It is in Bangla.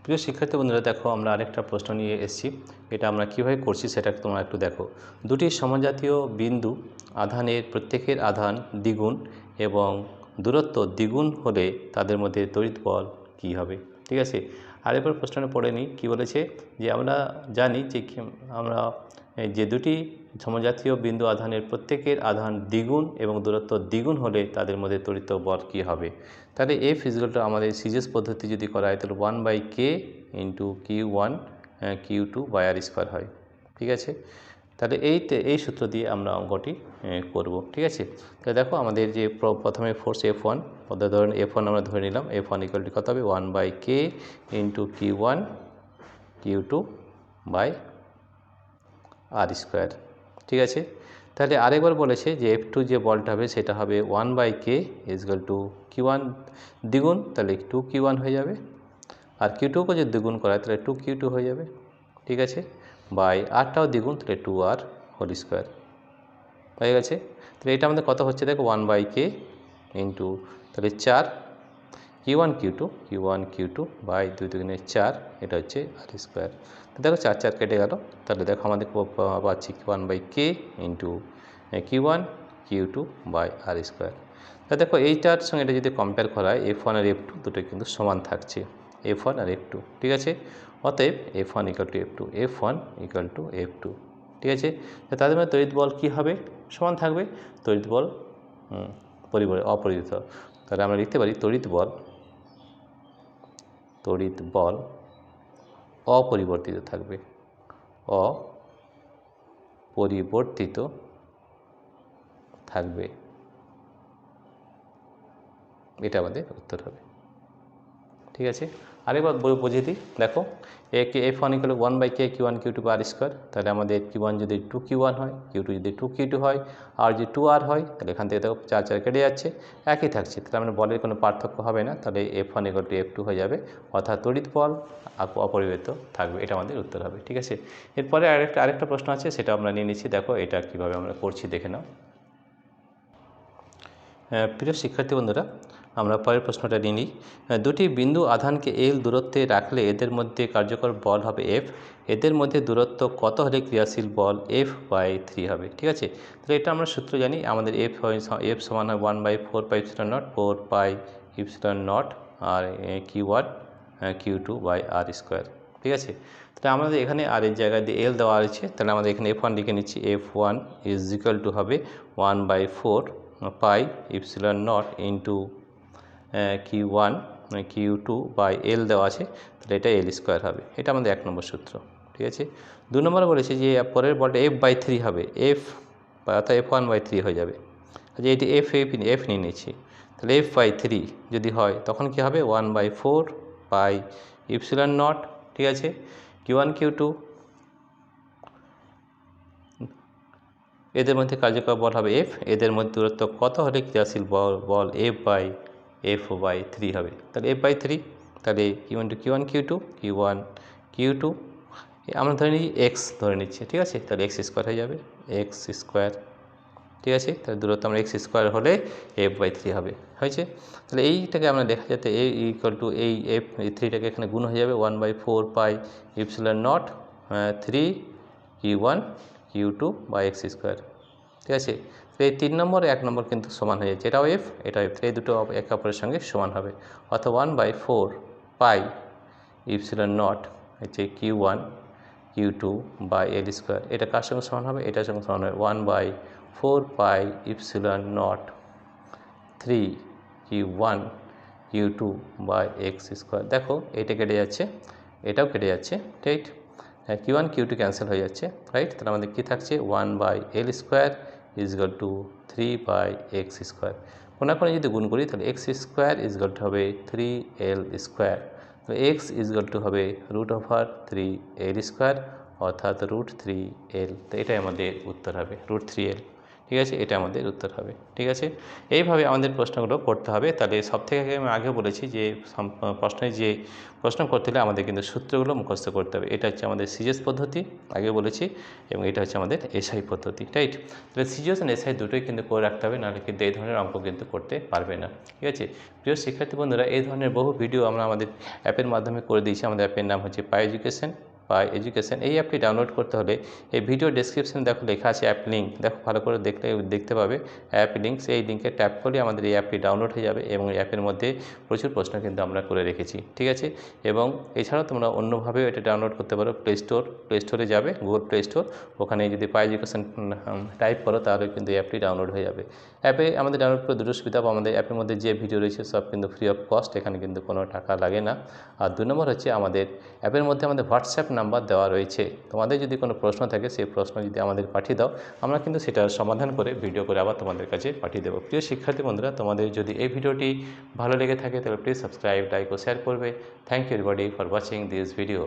প্রিয় শিক্ষার্থী বন্ধুরা, দেখো আমরা আরেকটা প্রশ্ন নিয়ে এসেছি। এটা আমরা কীভাবে করছি সেটা তোমরা একটু দেখো। দুটি সমজাতীয় বিন্দু আধানের প্রত্যেকের আধান দ্বিগুণ এবং দূরত্ব দ্বিগুণ হলে তাদের মধ্যে তড়িৎ বল কী হবে। ঠিক আছে, আরেকবার প্রশ্নটা পড়ে নিই। কী বলেছে যে আমরা জানি যে আমরা যে দুটি সমজাতীয় বিন্দু আধানের প্রত্যেকের আধান দ্বিগুণ এবং দূরত্ব দ্বিগুণ হলে তাদের মধ্যে তড়িৎ বল কী হবে। তাহলে এফ ইজুয়াল আমাদের সিজিএস পদ্ধতি যদি করা হয় তাহলে 1/k into Q1 Q2 by R square হয়। ঠিক আছে, তাহলে এই সূত্র দিয়ে আমরা অঙ্কটি করব। ঠিক আছে, তাহলে দেখো আমাদের যে প্রথমে ফোর্স F1, ধরেন F1 আমরা ধরে নিলাম। F1 ইকুয়াল টু কত হবে? 1/k into Q1 Q2 by R square. ঠিক আছে, তাহলে আরেকবার বলেছে যে F2 যে বলটা হবে সেটা হবে 1/k ইজুয়াল টু Q1 দ্বিগুণ, তাহলে 2Q1 হয়ে যাবে। আর Q2কে যদি দ্বিগুণ করা হয় তাহলে 2Q2 হয়ে যাবে। ঠিক আছে, বাই আরটাও দ্বিগুণ, তাহলে 2R হোল স্কোয়ার হয়ে গেছে। তাহলে এটা আমাদের কত হচ্ছে দেখো, 1/k ইন্টু তাহলে 4 Q1 Q2 বাই 2 2 4, এটা হচ্ছে আর স্কোয়ার। দেখো 4 4 কেটে গেল। তাহলে দেখো আমাদের পাচ্ছি 1/k into Q1 Q2 by R square. তা দেখো এইটার সঙ্গে এটা যদি কম্পেয়ার করা হয়, F1 আর F2 দুটো কিন্তু সমান থাকছে, F1 আর F2। ঠিক আছে, অতএব F1 equal to F2, F1 equal to F2। ঠিক আছে, তাদের মধ্যে তড়িৎ বল কী হবে? সমান থাকবে। তড়িৎ বল অপরিবর্তিত। তাহলে আমরা লিখতে পারি তড়িৎ বল অপরিবর্তিত থাকবে, অপরিবর্তিত থাকবে। এটা আমাদের উত্তর হবে। ঠিক আছে, আরেকবার বুঝিয়ে দিই। দেখো F1 equal 1/k Q1 Q2 আর স্কোয়ার। তাহলে আমাদের Q1 যদি 2Q1 হয়, Q2 যদি 2Q2 হয়, আর যদি 2R হয়, তাহলে এখান থেকে দেখো 4 4 কেটে যাচ্ছে, একই থাকছে। তাহলে আমরা বলের কোনো পার্থক্য হবে না। তাহলে F1 ইকুয়াল টু F2 হয়ে যাবে, অর্থাৎ তড়িৎ বল অপরিবর্তিত থাকবে। এটা আমাদের উত্তর হবে। ঠিক আছে, এরপরে আরেকটা প্রশ্ন আছে, সেটা আমরা নিয়ে নিচ্ছি। দেখো এটা কীভাবে আমরা করছি দেখে নাও। প্রিয় শিক্ষার্থী বন্ধুরা, আমরা পরের প্রশ্নটা নিয়ে নিই। দুটি বিন্দু আধানকে L দূরত্বে রাখলে এদের মধ্যে কার্যকর বল হবে F। এদের মধ্যে দূরত্ব কত হলে ক্রিয়াশীল বল F/3 হবে। ঠিক আছে, তাহলে এটা আমরা সূত্র জানি। আমাদের F সমান হয় 1/4πε0 4πε0 আর Q1 Q2 by R square. ঠিক আছে, তাহলে আমাদের এখানে আর এর জায়গায় দিয়ে L দেওয়া আছে, তাহলে আমাদের এখানে F1 লিখে নিচ্ছি। F1 ইজ ইকুয়াল টু হবে 1/4πε0 into Q1 Q2 by L দেওয়া আছে, তাহলে এটা L স্কোয়ার হবে। এটা আমাদের 1 নম্বর সূত্র। ঠিক আছে, 2 নম্বরে বলেছে যে পরের বলটা F/3 হবে, অর্থাৎ F1/3 হয়ে যাবে। যে এটি F নিয়ে নিচ্ছি, তাহলে F/3 যদি হয় তখন কি হবে? 1/4πε0। ঠিক আছে, Q1 Q2 এদের মধ্যে কার্যকর বল হবে F। এদের মধ্যে দূরত্ব কত হলে ক্রিয়াশীল বল F/3 হবে। তাহলে F/3, তাহলে Q1 Q1 Q2 আমরা ধরে নিচ্ছি X ধরে নিচ্ছি। ঠিক আছে, তাহলে X স্কোয়ার হয়ে যাবে, X স্কোয়ার। ঠিক আছে, তাহলে দূরত্ব আমরা X স্কোয়ার হলে F/3 হবে, হয়েছে। তাহলে এইটাকে আমরা দেখা যাতে A ইকুয়াল টু এই F3টাকে এখানে গুণ হয়ে যাবে 1/4πε0 3 Q1 Q2 বা X স্কোয়ার। ঠিক আছে, তো এই 3 নম্বর 1 নম্বর কিন্তু সমান হয়ে যাচ্ছে, এটাও F এটাও F, এই দুটো একে অপরের সঙ্গে সমান হবে। অর্থাৎ 1/4πε0 হচ্ছে Q1 Q2 by L square. এটা কার সঙ্গে সমান হবে? এটার সঙ্গে সমান হবে 1/4πε0 3 Q1 Q2 by X square. দেখো এটা কেটে যাচ্ছে, এটাও কেটে যাচ্ছে, ঠিক। Q1 Q2 ক্যান্সেল হয়ে যাচ্ছে, রাইট। তাহলে আমাদের কী থাকছে? 1/L square is equal to 3/X square. কোনাকুনি যদি গুণ করি তাহলে X square is equal to হবে 3L স্কোয়ার। তো X ইজ ইকুয়াল টু হবে √3L স্কোয়ার, অর্থাৎ √3L। তো এটাই আমাদের উত্তর হবে √3L। ঠিক আছে, এটা আমাদের উত্তর হবে। ঠিক আছে, এইভাবে আমাদের প্রশ্নগুলো করতে হবে। তাহলে সবথেকে আমি আগে বলেছি যে প্রশ্নে যে প্রশ্ন করতে হলে আমাদের কিন্তু সূত্রগুলো মুখস্থ করতে হবে। এটা হচ্ছে আমাদের সিজিএস পদ্ধতি, আগে বলেছি, এবং এটা হচ্ছে আমাদের এসআই পদ্ধতি, রাইট। তাহলে সিজিএস আর এসআই দুটোই কিন্তু করে রাখতে হবে, নাহলে কিন্তু এই ধরনের অঙ্ক কিন্তু করতে পারবে না। ঠিক আছে, প্রিয় শিক্ষার্থী বন্ধুরা, এই ধরনের বহু ভিডিও আমরা আমাদের অ্যাপের মাধ্যমে করে দিয়েছি। আমাদের অ্যাপের নাম হচ্ছে পাই এডুকেশন। এই অ্যাপটি ডাউনলোড করতে হলে এই ভিডিও ডেসক্রিপশনে দেখো লেখা আছে অ্যাপ লিঙ্ক, দেখো ভালো করে দেখতে পাবে অ্যাপ লিঙ্কস। এই লিঙ্কে ট্যাপ করলে আমাদের এই অ্যাপটি ডাউনলোড হয়ে যাবে, এবং এই অ্যাপের মধ্যে প্রচুর প্রশ্ন কিন্তু আমরা করে রেখেছি। ঠিক আছে, এবং এছাড়াও তোমরা অন্যভাবেও এটা ডাউনলোড করতে পারো। প্লে স্টোরে যাবে, গুগল প্লে স্টোর, ওখানে যদি পাই এডুকেশন টাইপ করো তাহলে কিন্তু এই অ্যাপটি ডাউনলোড হয়ে যাবে। অ্যাপে আমাদের ডাউনলোড করে দুটো সুবিধা পাবো, আমাদের অ্যাপের মধ্যে যে ভিডিও রয়েছে সব কিন্তু ফ্রি অফ কস্ট, এখানে কিন্তু কোনো টাকা লাগে না। আর 2 নম্বর হচ্ছে আমাদের অ্যাপের মধ্যে আমাদের হোয়াটসঅ্যাপ নাম্বার দেওয়া রয়েছে। তোমাদের যদি কোনো প্রশ্ন থাকে সেই প্রশ্ন যদি আমাদের পাঠিয়ে দাও, আমরা কিন্তু সেটার সমাধান করে ভিডিও করে আবার তোমাদের কাছে পাঠিয়ে দেবো। প্রিয় শিক্ষার্থী বন্ধুরা, তোমাদের যদি এই ভিডিওটি ভালো লেগে থাকে তাহলে প্লিজ সাবস্ক্রাইব, লাইক ও শেয়ার করবে। Thank you everybody for watching this video.